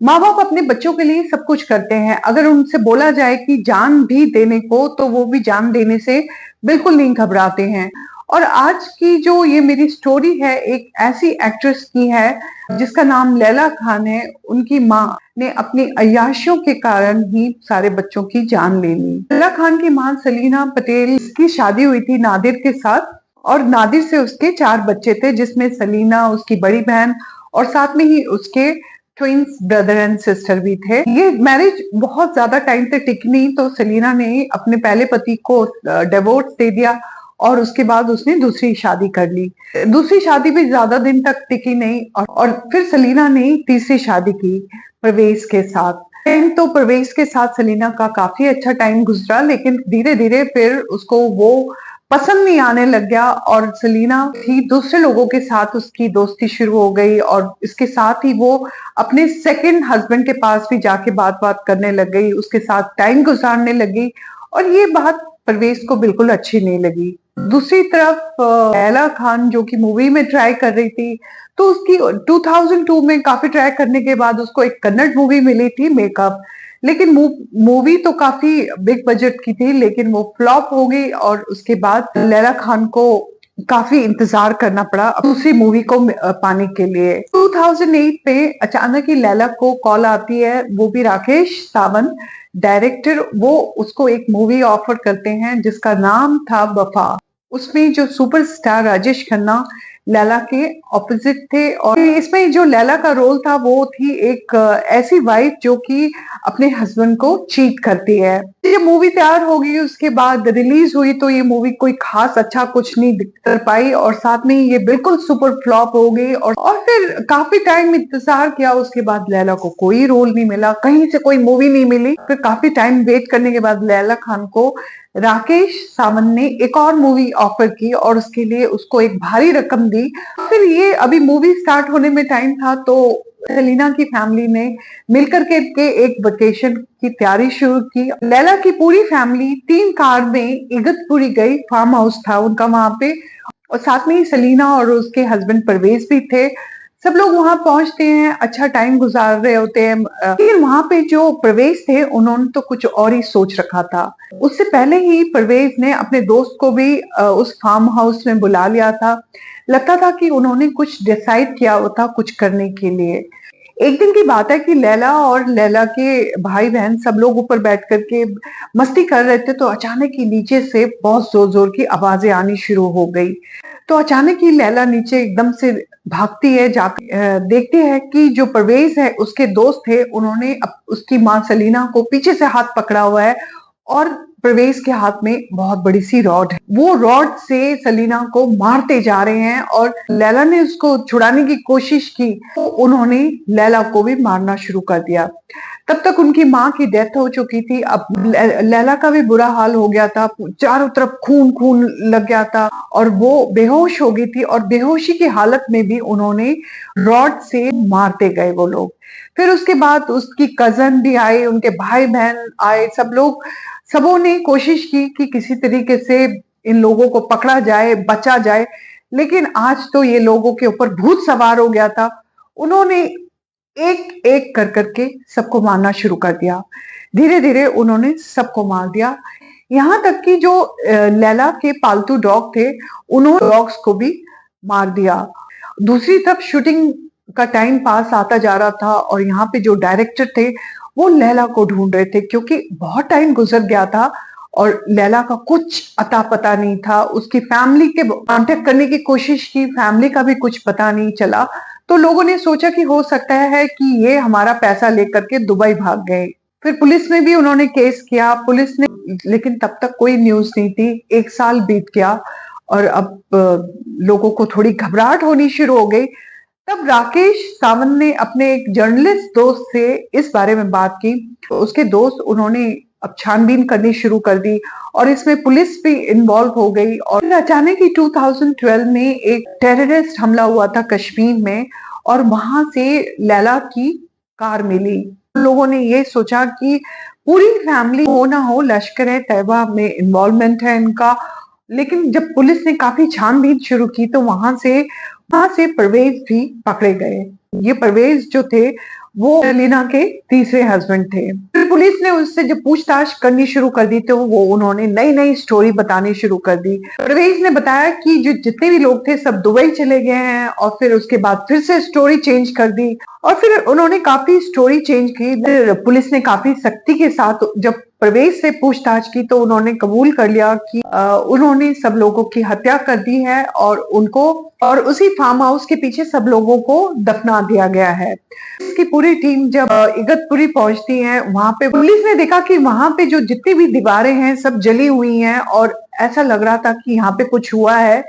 माँ बाप अपने बच्चों के लिए सब कुछ करते हैं। अगर उनसे बोला जाए कि जान भी देने को, तो वो भी जान देने से बिल्कुल नहीं घबराते हैं। और आज की जो ये मेरी स्टोरी है, एक ऐसी एक्ट्रेस की है जिसका नाम लैला खान है। उनकी माँ ने अपनी अय्याशियों के कारण ही सारे बच्चों की जान ले ली। लैला खान की माँ सलीना पटेल की शादी हुई थी नादिर के साथ, और नादिर से उसके 4 बच्चे थे, जिसमें सलीना, उसकी बड़ी बहन और साथ में ही उसके ट्विंस ब्रदर एंड सिस्टर भी थे। ये मैरिज बहुत ज्यादा टाइम तक टिकी नहीं, तो सलीना ने अपने पहले पति को डिवोर्स दे दिया और उसके बाद उसने दूसरी शादी कर ली। दूसरी शादी भी ज्यादा दिन तक टिकी नहीं, और फिर सलीना ने तीसरी शादी की परवेज के साथ। तो परवेज के साथ सलीना का काफी अच्छा टाइम गुजरा, लेकिन धीरे धीरे फिर उसको वो पसंद नहीं आने लग गया, और सलीना थी दूसरे लोगों के साथ उसकी दोस्ती शुरू हो गई, और इसके साथ ही वो अपने सेकंड हस्बैंड के पास भी जाके बात बात करने लग गई, उसके साथ टाइम गुजारने लगी। और ये बात परवेज को बिल्कुल अच्छी नहीं लगी। दूसरी तरफ लैला खान जो कि मूवी में ट्राई कर रही थी, तो उसकी 2002 में काफी ट्राई करने के बाद उसको एक कन्नड़ मूवी मिली थी, मेकअप। लेकिन मूवी तो काफी बिग बजट की थी, लेकिन वो फ्लॉप हो गई, और उसके बाद लैला खान को काफी इंतजार करना पड़ा दूसरी मूवी को पाने के लिए। 2008 में अचानक ही लैला को कॉल आती है, वो भी राकेश सावंत डायरेक्टर, वो उसको एक मूवी ऑफर करते हैं जिसका नाम था वफा। उसमें जो सुपरस्टार राजेश खन्ना लैला के ऑपोजिट थे, और इसमें जो लैला का रोल था वो थी एक ऐसी वाइफ जो कि अपने हस्बैंड को चीट करती है। ये मूवी तैयार हो गई, उसके बाद रिलीज हुई, तो ये मूवी कोई खास अच्छा कुछ नहीं कर पाई, और साथ में ही ये बिल्कुल सुपर फ्लॉप हो गई। और फिर काफी टाइम इंतजार किया, उसके बाद लैला को कोई रोल नहीं मिला, कहीं से कोई मूवी नहीं मिली। फिर काफी टाइम वेट करने के बाद लैला खान को राकेश सावंत ने एक और मूवी ऑफर की, और उसके लिए उसको एक भारी रकम दी। फिर ये अभी मूवी स्टार्ट होने में टाइम था, तो सलीना की फैमिली ने मिलकर के एक वेकेशन की तैयारी शुरू की। लैला की पूरी फैमिली 3 कार में इगतपुरी गई, फार्म हाउस था उनका वहां पे, और साथ में ही सलीना और उसके हस्बैंड परवेज भी थे। सब लोग वहां पहुंचते हैं, अच्छा टाइम गुजार रहे होते हैं, लेकिन वहां पे जो परवेज थे उन्होंने तो कुछ और ही सोच रखा था। उससे पहले ही परवेज ने अपने दोस्त को भी उस फार्म हाउस में बुला लिया था। लगता था कि उन्होंने कुछ डिसाइड किया होता कुछ करने के लिए। एक दिन की बात है कि लैला और लैला के भाई बहन सब लोग ऊपर बैठ करके मस्ती कर रहे थे, तो अचानक ही नीचे से बहुत जोर जोर की आवाजें आनी शुरू हो गई। तो अचानक ही लैला नीचे एकदम से भागती है, जाकर देखती है कि जो परवेज है उसके दोस्त थे, उन्होंने उसकी माँ सलीना को पीछे से हाथ पकड़ा हुआ है, और परवेज के हाथ में बहुत बड़ी सी रॉड है। वो रॉड से सलीना को मारते जा रहे हैं, और लैला ने उसको छुड़ाने की कोशिश की, तो उन्होंने लैला को भी मारना शुरू कर दिया। तब तक उनकी माँ की डेथ हो चुकी थी। अब लैला का भी बुरा हाल हो गया था, चारों तरफ खून खून लग गया था, और वो बेहोश हो गई थी, और बेहोशी की हालत में भी उन्होंने रॉड से मारते गए वो लोग। फिर उसके बाद उसकी कजन भी आए, उनके भाई बहन आए, सब लोग, सबों ने कोशिश की कि किसी तरीके से इन लोगों को पकड़ा जाए, बचा जाए। लेकिन आज तो ये लोगों के ऊपर भूत सवार हो गया था। उन्होंने एक एक कर करके सबको मारना शुरू कर दिया। धीरे धीरे उन्होंने सबको मार दिया, यहाँ तक कि जो लैला के पालतू डॉग थे, उन्होंने डॉग्स को भी मार दिया। दूसरी तरफ शूटिंग का टाइम पास आता जा रहा था, और यहाँ पे जो डायरेक्टर थे वो लैला को ढूंढ रहे थे, क्योंकि बहुत टाइम गुजर गया था और लैला का कुछ अता पता नहीं था। उसकी फैमिली के कांटेक्ट करने की कोशिश की, फैमिली का भी कुछ पता नहीं चला। तो लोगों ने सोचा कि हो सकता है कि ये हमारा पैसा लेकर के दुबई भाग गए। फिर पुलिस में भी उन्होंने केस किया, पुलिस ने, लेकिन तब तक कोई न्यूज नहीं थी। 1 साल बीत गया, और अब लोगों को थोड़ी घबराहट होनी शुरू हो गई। तब राकेश सावंत ने अपने एक जर्नलिस्ट दोस्त से इस बारे में बात की। तो उसके दोस्त, उन्होंने अब छानबीन करनी शुरू कर दी, और इसमें पुलिस भी इन्वॉल्व हो गई। और अचानक ही 2012 में एक टेररिस्ट हमला हुआ था कश्मीर में, और वहां से लैला की कार मिली। लोगों ने ये सोचा कि पूरी फैमिली हो ना हो लश्कर ए तैयबा में इन्वॉल्वमेंट है इनका। लेकिन जब पुलिस ने काफी छानबीन शुरू की, तो वहां से परवेज भी पकड़े गए। ये परवेज जो थे वो लीना के तीसरे हस्बैंड थे। फिर पुलिस ने उससे जब पूछताछ करनी शुरू कर दी तो वो उन्होंने नई नई स्टोरी बतानी शुरू कर दी। परवेज ने बताया कि जो जितने भी लोग थे सब दुबई चले गए हैं और फिर उसके बाद फिर से स्टोरी चेंज कर दी और फिर उन्होंने काफी स्टोरी चेंज की। फिर पुलिस ने काफी सख्ती के साथ जब परवेज से पूछताछ की तो उन्होंने कबूल कर लिया कि उन्होंने सब लोगों की हत्या कर दी है और उनको और उसी फार्म हाउस के पीछे सब लोगों को दफना दिया गया है। इसकी पूरी टीम जब इगतपुरी पहुंचती है, वहां पे पुलिस ने देखा कि वहां पे जो जितनी भी दीवारें हैं सब जली हुई हैं और ऐसा लग रहा था कि यहाँ पे कुछ हुआ है,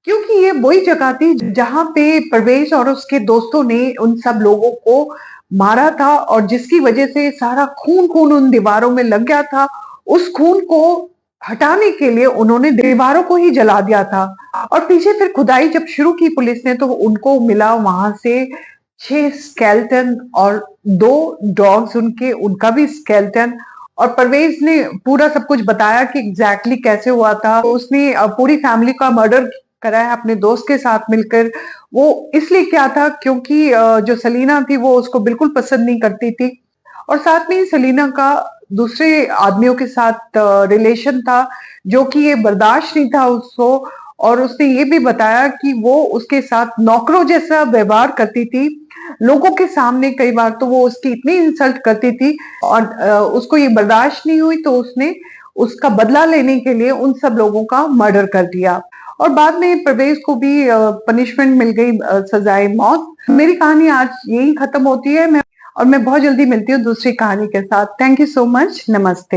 क्योंकि ये वही जगह थी जहां पे परवेज और उसके दोस्तों ने उन सब लोगों को मारा था और जिसकी वजह से सारा खून खून उन दीवारों में लग गया था। उस खून को हटाने के लिए उन्होंने दीवारों को ही जला दिया था और पीछे फिर खुदाई जब शुरू की पुलिस ने तो उनको मिला वहां से 6 स्केलेटन और 2 डॉग्स उनका भी स्केलेटन। और परवेज ने पूरा सब कुछ बताया कि एग्जैक्टली कैसे हुआ था। तो उसने पूरी फैमिली का मर्डर करा है अपने दोस्त के साथ मिलकर। वो इसलिए क्या था क्योंकि जो सलीना थी वो उसको बिल्कुल पसंद नहीं करती थी और साथ में ही सलीना का दूसरे आदमियों के साथ रिलेशन था जो कि ये बर्दाश्त नहीं था उसको। और उसने ये भी बताया कि वो उसके साथ नौकरों जैसा व्यवहार करती थी लोगों के सामने। कई बार तो वो उसकी इतनी इंसल्ट करती थी और उसको ये बर्दाश्त नहीं हुई तो उसने उसका बदला लेने के लिए उन सब लोगों का मर्डर कर दिया और बाद में परवेज को भी पनिशमेंट मिल गई, सजाए मौत। मेरी कहानी आज यही खत्म होती है। मैं बहुत जल्दी मिलती हूँ दूसरी कहानी के साथ। Thank you so much. नमस्ते।